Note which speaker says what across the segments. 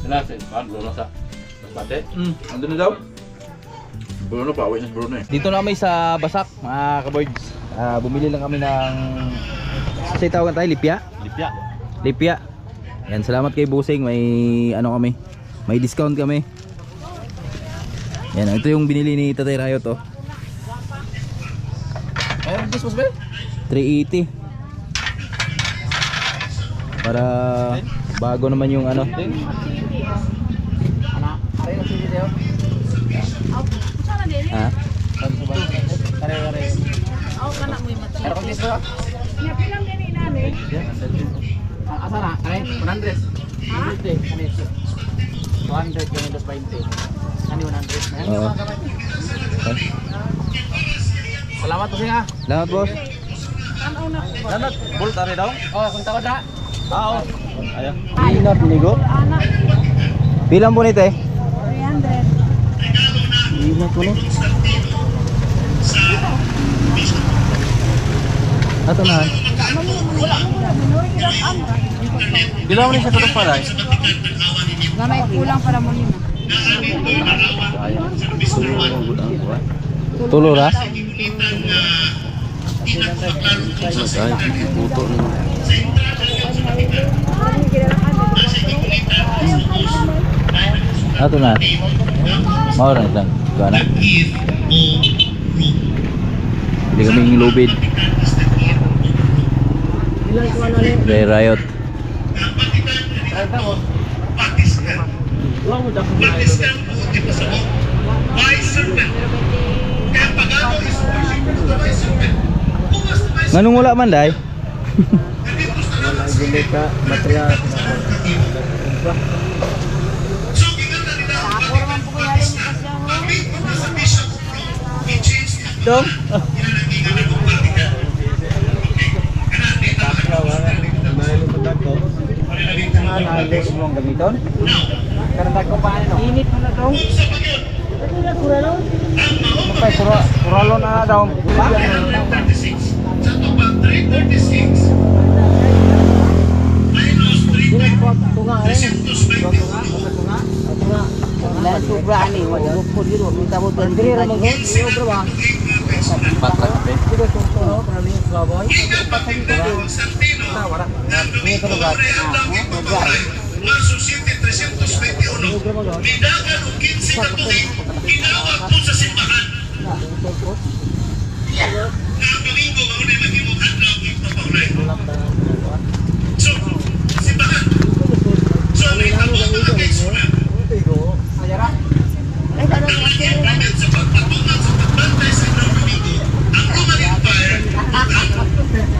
Speaker 1: Bruno sa bate.
Speaker 2: Andun na daw. Bruno pa, away na Bruno eh.
Speaker 3: Dito na kami sa Basak, mga kaboards. Bumili lang kami ng kasi tawag tayo, lipya. Lipya. Yan, salamat kay Busing, may ano kami. May discount kami. Yan, ito yung binili ni Tatay Rayot oh.
Speaker 2: Ayun, this was ba?
Speaker 3: 380. Para bago naman yung ano. Ha?
Speaker 1: Asa na? Kani 100. 200 kami 220. Kani 100.
Speaker 3: Oo.
Speaker 1: Salamat po siya.
Speaker 3: Salamat boss.
Speaker 2: Nanat, bolt ari daw?
Speaker 1: Oh, kung tawad na.
Speaker 2: Oo. Ayan.
Speaker 3: Inap nigo. Bilang po nito eh?
Speaker 4: 300.
Speaker 3: Inap po nito. Ato na.
Speaker 2: Bilang mo ni sa tutok pala eh.
Speaker 4: Gamay kulang para mo yun.
Speaker 3: Tulo ra? Ato na. Maura na lang. Kuha na. Hindi kaming lubid. Ray Riot. Nganong wala man day?
Speaker 1: Gili ka material.
Speaker 4: Tapos naman po kaya rin pa siya.
Speaker 3: Dong.
Speaker 4: Init mo na daw.
Speaker 1: Kuralo na daw.
Speaker 4: Wala sobra ani, wala po dito. Minta mo din dito.
Speaker 3: Patrak pe.
Speaker 5: Marso 7, 321. Nidagan o 15 ka tubig, ginawag po sa simbahan. Nga Domingo, maunay mag-imong adlaw, ipapahulay. So, simbahan. So, may tabong mga kaisuna. Agad sa pagpatungan sa pagbantay sa Santo Domingo, ang Roman Empire at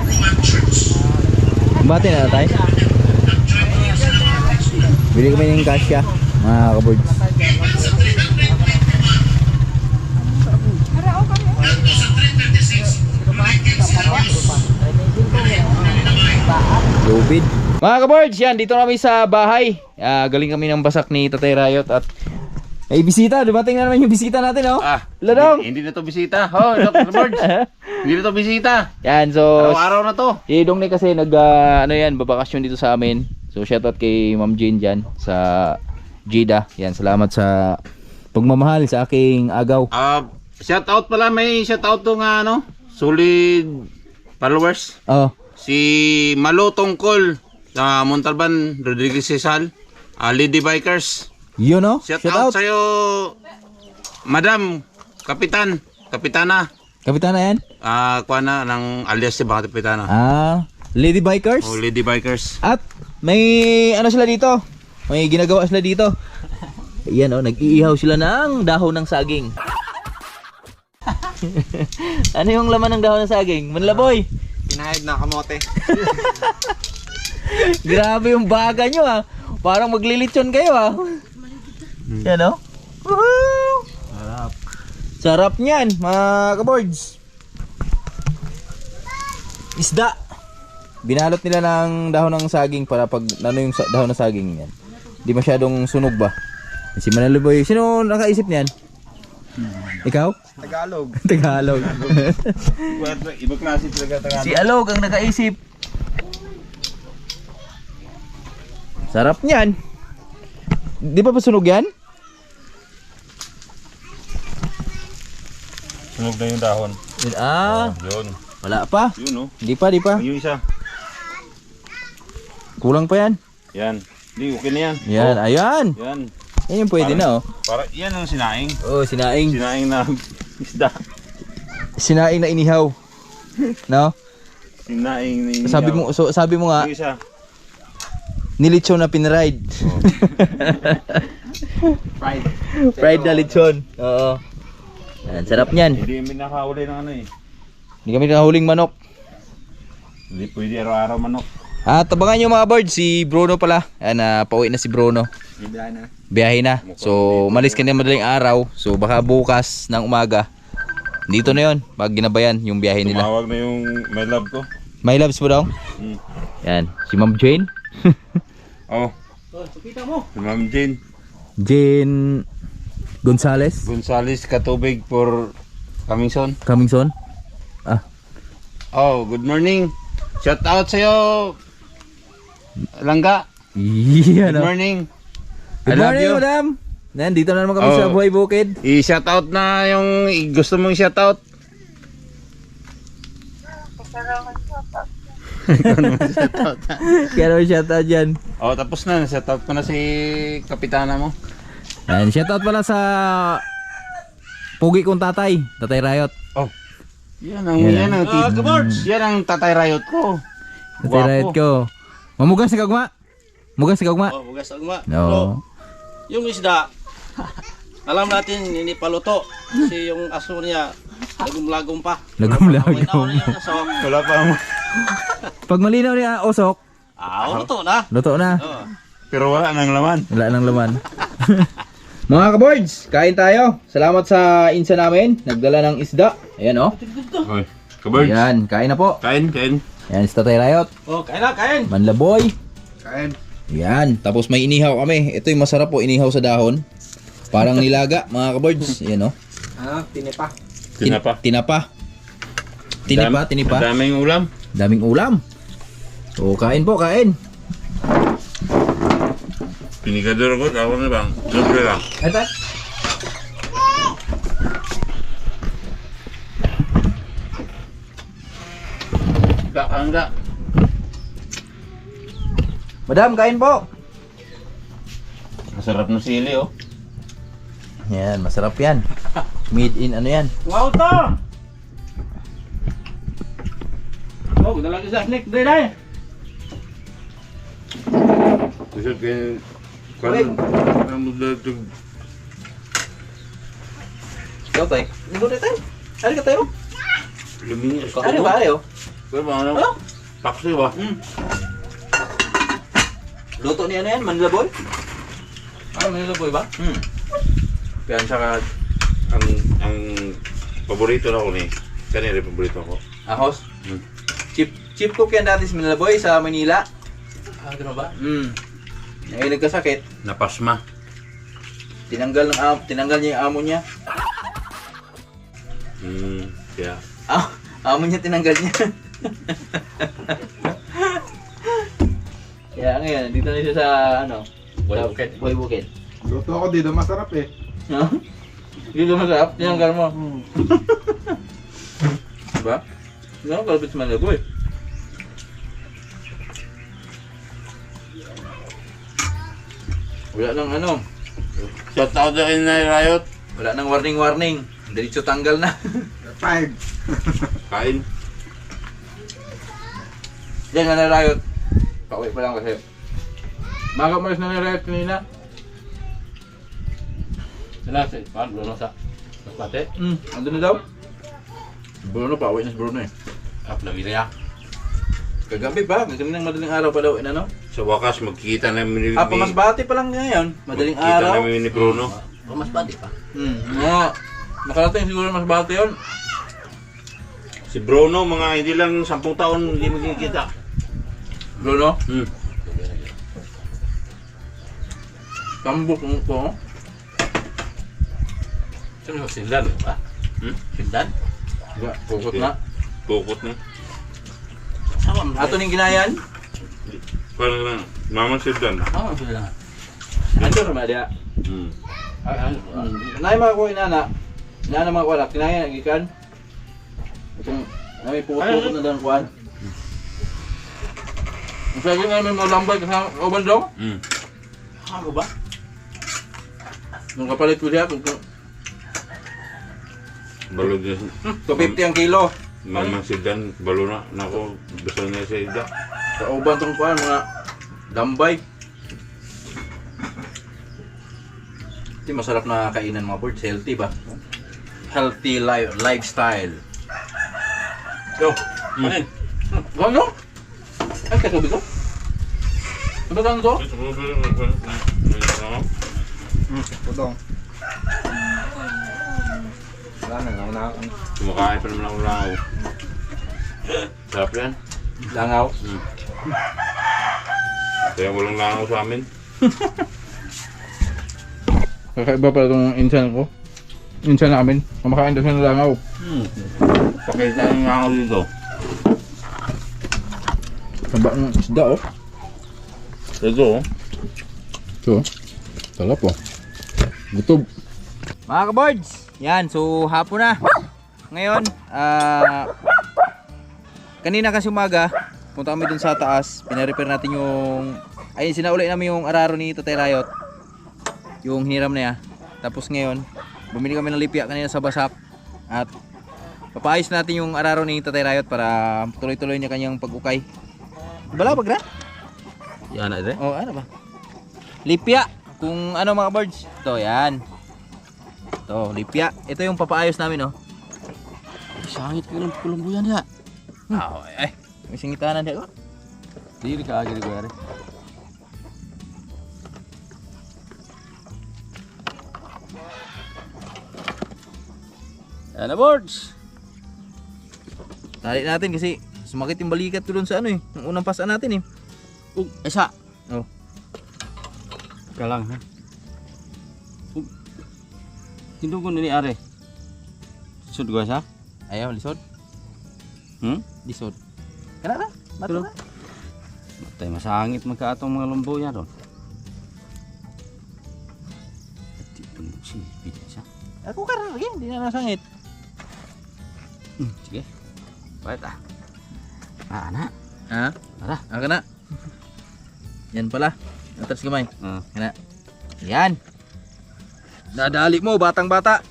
Speaker 5: Roman Church.
Speaker 3: Bati na tayo. Bili kami ng kasya, mga kaboards.
Speaker 5: Sa 321, Tanto sa 336, 1901.
Speaker 3: Lubid. Mga kaboards, yan, dito kami sa bahay. Galing kami ng Basak ni Tatay Rayot at may bisita. Dumating na naman yung bisita natin, oh. Ladong.
Speaker 2: Hindi na to bisita. Oh, birds. Hindi na to bisita.
Speaker 3: Yan, so
Speaker 2: Araw-araw na to.
Speaker 3: si Dong ni kasi ano yan, babakasyon dito sa amin. So shoutout kay Ma'am Jane dyan sa Jeddah. Yan, salamat sa pagmamahal sa aking agaw.
Speaker 2: Shout out pala, may shout out to nga ano, solid followers.
Speaker 3: Oh,
Speaker 2: Si Malo Tongkol sa Montalban, Rodriguez Cesal, Lady Bikers.
Speaker 3: yun, oh.
Speaker 2: Shout out sa'yo, Madam, Kapitan, Kapitana.
Speaker 3: Kapitana yan?
Speaker 2: Kuha na ng alias si baka Kapitana.
Speaker 3: Lady Bikers.
Speaker 2: Oh, Lady Bikers.
Speaker 3: At may ano sila dito? May ginagawa sila dito. Ayan, oh, nag-iihaw sila ng dahon ng saging. Ano yung laman ng dahon ng saging? Manlaboy.
Speaker 1: Pinahid na kamote.
Speaker 3: Grabe yung baga nyo, ah. Parang maglilitsyon kayo, ah. Yan, oh. Woohoo!
Speaker 2: Sarap.
Speaker 3: Sarap niyan, mga kaboards. Isda. Binalot nila ng dahon ng saging para pag ano yung dahon ng saging yan. Hindi masyadong sunog ba? Si Manalaboy, sino nakaisip niyan? Ikaw?
Speaker 1: Tagalog.
Speaker 3: Tagalog.
Speaker 2: Ibang klase talaga Tagalog.
Speaker 3: Si Alog ang nakaisip. Sarap niyan. Di ba sunog yan?
Speaker 2: Sunog na yung dahon.
Speaker 3: Ah,
Speaker 2: Yun.
Speaker 3: wala pa.
Speaker 2: Yun, oh.
Speaker 3: Di pa.
Speaker 2: Yung isa.
Speaker 3: Kulang pa yan.
Speaker 2: Yan. Hindi, okay na yan.
Speaker 3: Yan,
Speaker 2: Oh,
Speaker 3: ayan.
Speaker 2: yan.
Speaker 3: Yan yung pwede na, oh.
Speaker 2: Para, yan ang sinaing.
Speaker 3: Oh, sinaing.
Speaker 2: Sinaing na isda.
Speaker 3: Sinaing na inihaw. No?
Speaker 2: Sinaing na inihaw.
Speaker 3: Sabi mo nga,
Speaker 2: Yung isa.
Speaker 3: nilitsyon na pinride.
Speaker 1: Fried.
Speaker 3: Fried na litsyon. Oo. Yan, sarap niyan.
Speaker 2: Hindi kami nakahuli ng ano eh.
Speaker 3: Hindi kami nakahuling manok.
Speaker 2: Hindi pwede araw-araw manok.
Speaker 3: At abangan nyo mga birds, si Bruno pala. Ayan, pauwi na si Bruno. Biyahe na. So, umalis ka na madaling araw. So, baka bukas ng umaga. Dito na yon pag ginabayan yung biyahe nila.
Speaker 2: Tumawag na yung my love ko.
Speaker 3: My loves mo daw?
Speaker 2: Hmm.
Speaker 3: Yan, si Ma'am Jane.
Speaker 2: Oh,
Speaker 1: Supita mo.
Speaker 2: si Ma'am Jane.
Speaker 3: Jane Gonzales.
Speaker 2: Gonzales Katubig for coming soon.
Speaker 3: Coming soon. Ah,
Speaker 2: Oh, good morning. Shout out sa'yo. Langga.
Speaker 3: yeah,
Speaker 2: Good
Speaker 3: no?
Speaker 2: morning.
Speaker 3: Good
Speaker 2: I love
Speaker 3: morning,
Speaker 2: you.
Speaker 3: madam. Nandito na naman kami sa
Speaker 2: Oh.
Speaker 3: Buhay Bukid.
Speaker 2: I-shout out na yung gusto mong shout out.
Speaker 3: Kaya naman shoutout dyan.
Speaker 2: Oh, tapos na. Shout out ko na si kapitana mo.
Speaker 3: Yan, shoutout pala sa Pugi kong tatay, Tatay Riot.
Speaker 2: Oh. Yan ang yan ang Tatay Riot ko.
Speaker 3: Tatay Riot ko. Mamugas na kagma? Mugas na kagma?
Speaker 6: Oh, bugas agma.
Speaker 3: No.
Speaker 6: Yung isda, alam natin hindi pa luto kasi yung aso niya lagom-lagom pa.
Speaker 3: Lagom-lagom.
Speaker 2: Wala pa mo.
Speaker 3: Pag malinaw niya usok,
Speaker 6: Luto na.
Speaker 3: luto na.
Speaker 6: Oh.
Speaker 2: Pero wala nang laman.
Speaker 3: Wala nang laman. Mga kaboards, kain tayo. Salamat sa insa namin. Nagdala ng isda. Ayan oh.
Speaker 2: Hoy, kabirds.
Speaker 3: Ayan, kain na po.
Speaker 2: Kain.
Speaker 3: Ayan, si Tatay Riot.
Speaker 6: Oh, kain na, kain.
Speaker 3: Manlaboy.
Speaker 1: Kain.
Speaker 3: Ayan, tapos may inihaw kami. Ito yung masarap po, inihaw sa dahon. Parang nilaga, mga kaboards. Ayan oh.
Speaker 1: Tinipa.
Speaker 2: Tinapa.
Speaker 3: Tinipa.
Speaker 2: Daming ulam.
Speaker 3: Daming ulam. So, kain po, kain.
Speaker 2: Pinigador ko, tawag na bang? Libre lang.
Speaker 3: Ito.
Speaker 2: Hangga.
Speaker 3: Madam, kain po.
Speaker 2: Masarap ng sili oh.
Speaker 3: Yan, masarap yan. Made in ano yan.
Speaker 6: Wow to. Oh, ganda lagi sa snack day na.
Speaker 2: Gusto kayo ang maglatog.
Speaker 3: Ikaw tayo. Ligo na tayo. Ano ka tayo?
Speaker 2: Luminis.
Speaker 3: Ano ba tayo?
Speaker 2: Pero ba ano? Paksi ba?
Speaker 3: Luto niya ano yan? Manlaboy?
Speaker 6: Manlaboy ba?
Speaker 2: Kaya saka ang paborito na ko ni. Kanina rin paborito ko.
Speaker 3: Ahos? Chip cook yan dati si Manlaboy sa Manila.
Speaker 6: Gano'n ba?
Speaker 3: Ngayon nagkasakit.
Speaker 2: Napasma.
Speaker 3: Tinanggal niya yung amo niya.
Speaker 2: Kaya.
Speaker 3: Amo niya tinanggal niya. Kaya ngayon, dito na siya sa ano? Buhay Bukid.
Speaker 1: Luto ako dito, masarap eh.
Speaker 3: No? Dito masarap, tinanggal mo. Diba? Hindi ako kalapit sa Manlaboy. Wala nang ano.
Speaker 2: Shout out na rin na Riot.
Speaker 3: Wala nang warning. Diretso tanggal na.
Speaker 1: 5.
Speaker 2: Kain.
Speaker 3: Yan na na-riot. Pauwi pa lang kasi. Baka malis na na-riot kanina.
Speaker 6: Sila, Bruno sa Masbate.
Speaker 3: Andun na daw. Bruno, pauwi na si Bruno eh.
Speaker 6: Plamila.
Speaker 3: Kagabi pa, galing madaling araw pa daw, ano?
Speaker 2: Sa wakas, magkikita namin ni...
Speaker 3: Pamasbate pa lang ngayon, madaling
Speaker 2: magkikita
Speaker 3: araw.
Speaker 2: namin ni Bruno.
Speaker 6: Masbate pa.
Speaker 3: Mga, nakarating siguro Masbate yun.
Speaker 2: Si Bruno, mga hindi lang 10 taon hindi magkikita.
Speaker 3: Bruno,
Speaker 2: Hmm.
Speaker 3: tambok mo po.
Speaker 6: Sino yung Sindan ba? Sindan?
Speaker 3: Pukot na.
Speaker 2: Bukot na.
Speaker 6: Sama mo.
Speaker 3: Ato ning ginayan?
Speaker 2: Parang lang, Mama Sildan.
Speaker 6: Sama mo sila.
Speaker 3: Ando naman dia.
Speaker 2: Hmm.
Speaker 3: Nay mga kuha inana. Inana mga kuha. Kinaya nagikan. Itong may puto na daw kuha. Ang sabi namin mga lambay kasama uban daw.
Speaker 2: Hmm.
Speaker 3: Ano ba? Nung kapalit ko diya kung
Speaker 2: Balod na.
Speaker 3: 250 ang kilo.
Speaker 2: Mamang sidan, balo na. Nako, gusto na sa ida.
Speaker 3: Sa uban tong kuha mga lambay. Ito masarap na kainan mga birds. Healthy ba? Healthy lifestyle. Yo, manin. Ano? Ay, kasubi ko? Ano ba to?
Speaker 1: Putong. Wala na.
Speaker 2: Kumakain pa naman ako langaw. Sarap yan.
Speaker 3: Langaw.
Speaker 2: Kaya walang langaw sa amin.
Speaker 3: Kakaiba pala itong insan ko. Insan namin. Kumakain daw siya ng langaw.
Speaker 2: Pakita yung langaw dito.
Speaker 3: Saba ng isda oh.
Speaker 2: Ito oh.
Speaker 3: Ito. Sarap oh. Gutob. Mga ka-birds, yan, so hapon na. Ngayon, kanina kasi umaga, punta kami dun sa taas, pinarepair natin yung, ay sinauli namin yung araro ni Tatay Rayot, yung hiniram na ya. Tapos ngayon, bumili kami ng lipya kanina sa Basak, at papaayos natin yung araro ni Tatay Rayot para tuloy-tuloy niya kanyang pag-ukay. Balabag na?
Speaker 6: Yan na rin.
Speaker 3: Oh, ano ba? Lipya, kung ano mga birds. Ito, yan. Ito, lipya. Ito yung papaayos namin, oh.
Speaker 6: Sangit ko ng kulumbuyan ya.
Speaker 3: Ay, may singitanan dito.
Speaker 6: Dili ka agad ko yari. Yan na boards.
Speaker 3: Tali natin kasi sumakit yung balikat ko dun sa ano eh. Yung unang pasaan natin eh.
Speaker 6: Isa.
Speaker 3: Oh.
Speaker 6: Kalang ha. Tindugon ni are. Sud gua sa?
Speaker 3: Ayaw, lisod. Lisod. Kana na? Mato na?
Speaker 6: Matay masangit magkaatong mga lumbo yan ron. Ati pun si bida sa.
Speaker 3: Ako karan lagi, hindi na nasangit.
Speaker 6: Sige. Bait ah. Ana.
Speaker 3: Ha?
Speaker 6: Ara.
Speaker 3: Ako na. Yan pala. Atras gamay.
Speaker 6: Ah.
Speaker 3: Kana. Yan. Dadali mo, batang bata.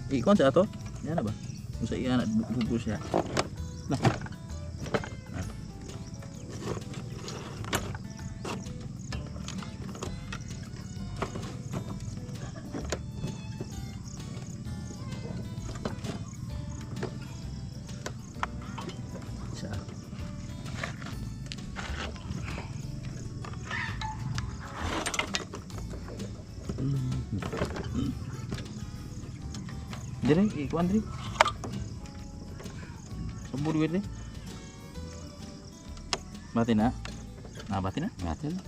Speaker 3: Ikon sa ato? Yan na ba? Kung sa iyan at bubus siya. Nah. Dire, ikuan dire. Sabur dire. Mati na. Nah, mati na.
Speaker 6: Mati na.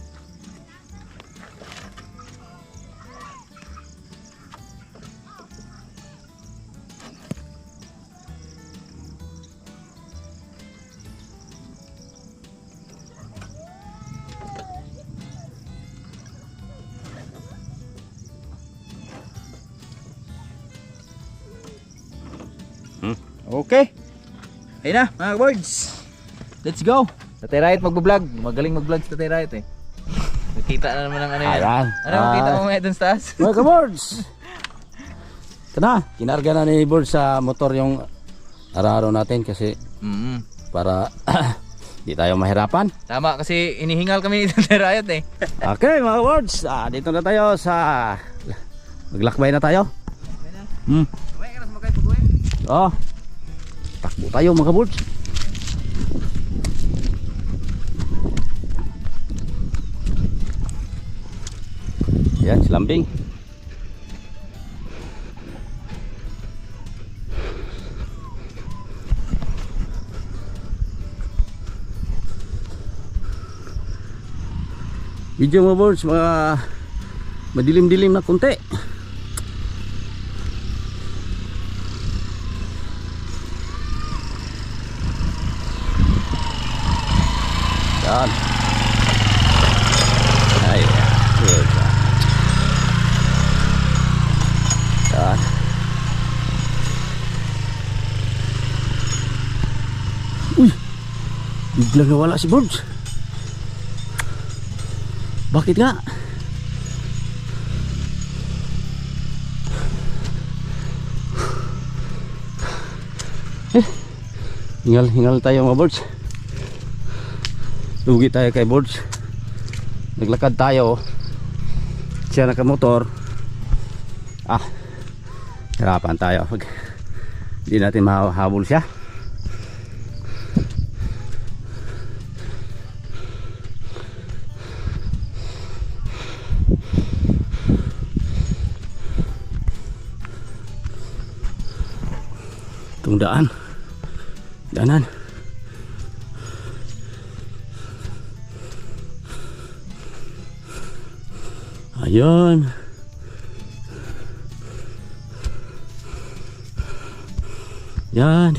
Speaker 3: Okay. Ayun na, mga birds. Let's go. Tatay Rayot magbablog. Magaling mag-vlog si Tatay Rayot eh. Nakita na naman ng ano yan.
Speaker 6: Ayan.
Speaker 3: Ano makita mo ngayon dun sa taas?
Speaker 6: Mga ka-boards! Ito na, kinarga na ni Board sa motor yung araw-araw natin kasi para di tayo mahirapan.
Speaker 3: Tama, kasi inihingal kami ni Tatay Rayot eh.
Speaker 6: Okay mga ka-boards, dito na tayo sa maglakbay na tayo.
Speaker 3: Kumaya ka na sumakay pag-uwi.
Speaker 6: Oh, takbo tayo mga ka-boards. Yan, si Lambing. Video mga boards, mga madilim-dilim na konti. Yan. Ay, good. Yan. Uy, biglang nawala si Boards. Bakit nga? Hingal tayo mga Boards. Lugi tayo kay Boards. Naglakad tayo. Siya nakamotor. Hirapan tayo pag hindi natin mahabol siya. Itong daanan. Ayun. Yan.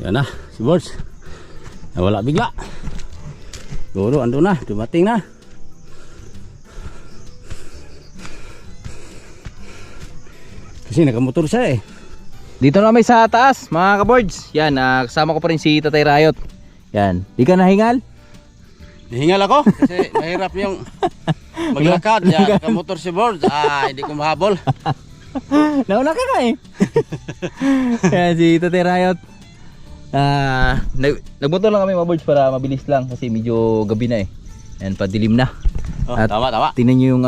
Speaker 6: Yan na, si Boards. Wala bigla. Guro, ando na, dumating na. Kasi nakamotor siya eh.
Speaker 3: Dito na may sa taas, mga ka-boards. Yan, kasama ko pa rin si Tatay Riot. Yan, di ka nahingal?
Speaker 6: Nahingal ako kasi mahirap yung maglakad. Yan, nakamotor si Boards. Hindi ko mahabol.
Speaker 3: Nauna ka na eh. Yan, si Tatay Riot. Nagmotor lang kami mga boards para mabilis lang kasi medyo gabi na eh. Yan, padilim na. At
Speaker 6: Tama.
Speaker 3: tingnan nyo yung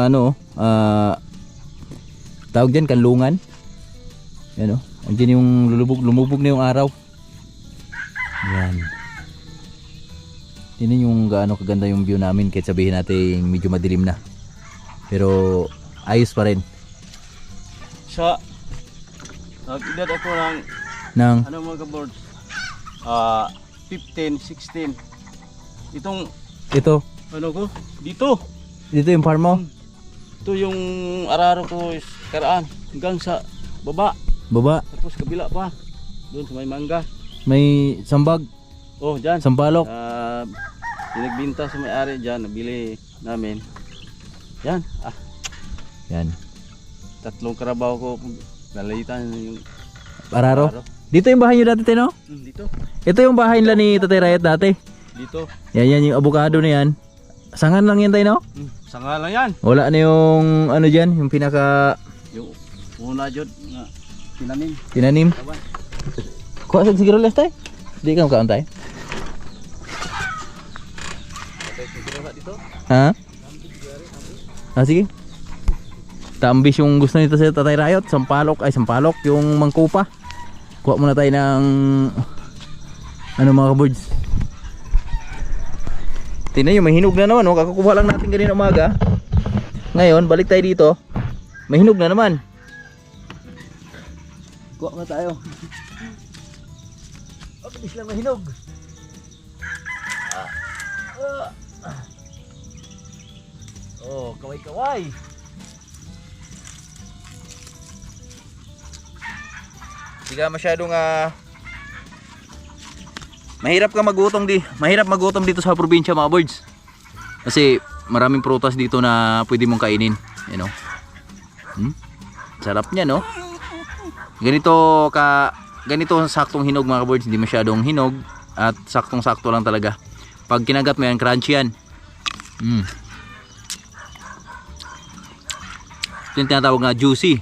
Speaker 3: tawag dyan, kanlungan. Yan o. Andiyan yung lumubog na yung araw. Yan. Tingnan yung gaano kaganda yung view namin kahit sabihin natin medyo madilim na. Pero ayos pa rin.
Speaker 6: Nag-edad ako
Speaker 3: ng
Speaker 6: mga boards. 15, 16. Ito
Speaker 3: dito yung farm mo?
Speaker 6: Ito yung araro ko is karaan hanggang sa baba. Tapos kabila pa. Doon sa may mangga.
Speaker 3: May sambag,
Speaker 6: Dyan.
Speaker 3: sambalok.
Speaker 6: Pinagbinta sa may-ari dyan, nabili namin. Yan.
Speaker 3: Yan.
Speaker 6: 3 karabaw ko nalalitan yung
Speaker 3: Araro. Dito yung bahay nyo dati, Tino?
Speaker 6: Dito.
Speaker 3: Ito yung bahay nila ni Tatay Riot dati.
Speaker 6: Dito.
Speaker 3: Yan yung avocado na yan. Sangan lang yan, Tino?
Speaker 6: Sanga lang yan.
Speaker 3: Wala na yung ano dyan, yung pinaka
Speaker 6: Yung una dyan na
Speaker 3: tinanim. Kuha sa siguro left tayo? Di ka makaon tayo? Ha? Sige. Tambis yung gusto nito sa Tatay Riot. Sampalok yung mangkupa. Kuha muna tayo ng ano mga kaboards. Tingnan nyo, may hinog na naman. Kakakuha lang natin kanina umaga. Ngayon, balik tayo dito. May hinog na naman. Kuha muna tayo. Bilis lang mahinog. Kaway-kaway. Hindi ka masyadong mahirap magutom dito sa probinsya mga boards. Kasi maraming prutas dito na pwede mong kainin, you know. Sarap niya, no? Ganito saktong hinog mga boards, hindi masyadong hinog at saktong-sakto lang talaga. Pag kinagat mo yan, crunchy yan. Ito yung tinatawag na juicy.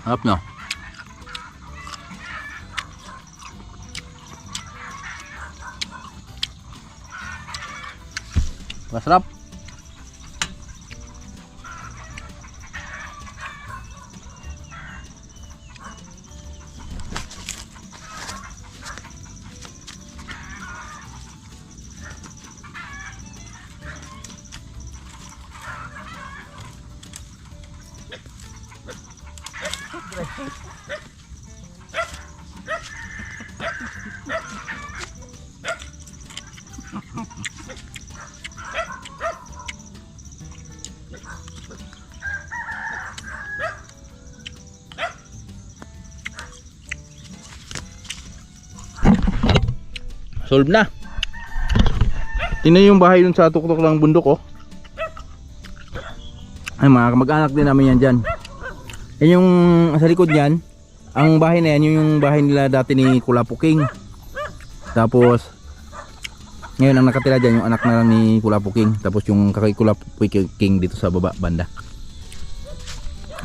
Speaker 3: Harap no. Masarap. Solve na. Tingnan yung bahay dun sa tuktok ng bundok, oh. Ay, mga kamag-anak din namin yan dyan. Yan yung sa likod niyan. Ang bahay na yan, yung bahay nila dati ni Kulapo King. Tapos ngayon ang nakatira dyan yung anak na lang ni Kulapo King. Tapos yung kakay Kulapo King dito sa baba banda.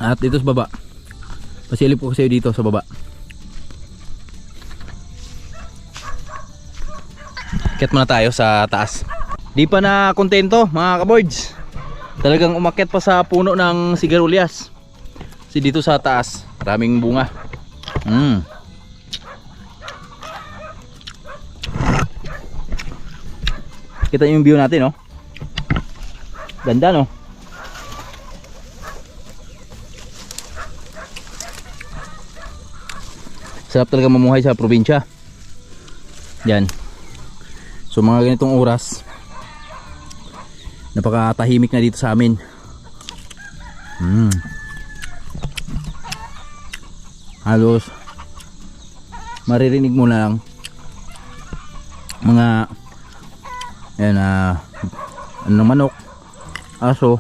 Speaker 3: At dito sa baba, pasilip ko kasi dito sa baba. Akyat muna tayo sa taas. Di pa na kontento mga kaboards. Talagang umakyat pa sa puno ng sigarilyas. Kasi dito sa taas, maraming bunga. Kita yung view natin, oh. Ganda, no? Sarap talaga mamuhay sa probinsya. Yan. So mga ganitong oras, napakatahimik na dito sa amin. Halos maririnig mo na lang mga yan, ano, manok, aso,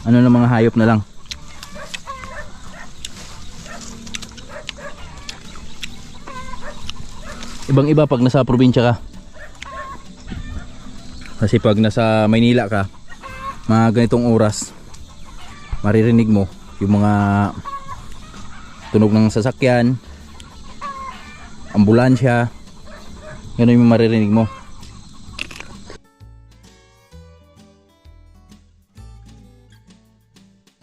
Speaker 3: ano na mga hayop na lang. Ibang iba pag nasa probinsya ka. Kasi pag nasa Maynila ka, mga ganitong oras, maririnig mo yung mga tunog ng sasakyan, ambulansya, ganun yung maririnig mo.